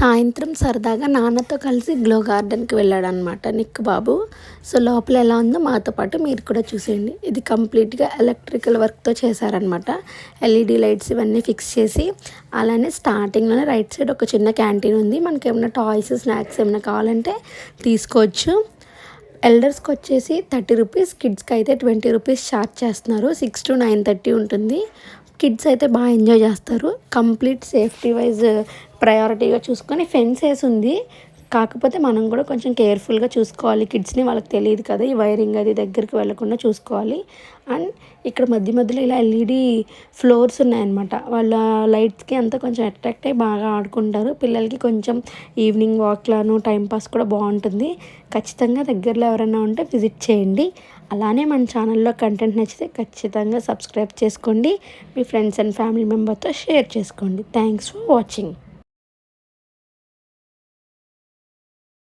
సాయంత్రం సరదాగా నాన్నతో కలిసి గ్లో గార్డెన్కి వెళ్ళాడనమాట నిక్ బాబు. సో లోపల ఎలా ఉందో మాతో పాటు మీరు కూడా చూసేయండి. ఇది కంప్లీట్గా ఎలక్ట్రికల్ వర్క్తో చేశారనమాట. ఎల్ఈడి లైట్స్ ఇవన్నీ ఫిక్స్ చేసి, అలానే స్టార్టింగ్లోనే రైట్ సైడ్ ఒక చిన్న క్యాంటీన్ ఉంది. మనకి ఏమైనా టాయ్స్ స్నాక్స్ ఏమైనా కావాలంటే తీసుకోవచ్చు. ఎల్డర్స్కి వచ్చేసి 30 రూపీస్, కిడ్స్కి అయితే 20 రూపీస్ ఛార్జ్ చేస్తున్నారు. 6 to 9:30 ఉంటుంది. కిడ్స్ అయితే బాగా ఎంజాయ్ చేస్తారు. కంప్లీట్ సేఫ్టీ వైజ్ ప్రయారిటీగా చూసుకొని ఫెన్స్ వేసి ఉంది. కాకపోతే మనం కూడా కొంచెం కేర్ఫుల్గా చూసుకోవాలి. కిడ్స్ని వాళ్ళకి తెలియదు కదా, ఈ వైరింగ్ అది దగ్గరికి వెళ్ళకుండా చూసుకోవాలి. అండ్ ఇక్కడ మధ్య మధ్యలో ఇలా ఎల్ఈడి ఫ్లోర్స్ ఉన్నాయన్నమాట. వాళ్ళ లైట్స్కి అంతా కొంచెం అట్రాక్ట్ అయ్యి బాగా ఆడుకుంటారు. పిల్లలకి కొంచెం ఈవినింగ్ వాక్లను టైంపాస్ కూడా బాగుంటుంది. ఖచ్చితంగా దగ్గరలో ఎవరైనా ఉంటే విజిట్ చేయండి. అలానే మన ఛానల్లో కంటెంట్ నచ్చితే ఖచ్చితంగా సబ్స్క్రైబ్ చేసుకోండి. మీ ఫ్రెండ్స్ అండ్ ఫ్యామిలీ మెంబర్తో షేర్ చేసుకోండి. Thanks for watching.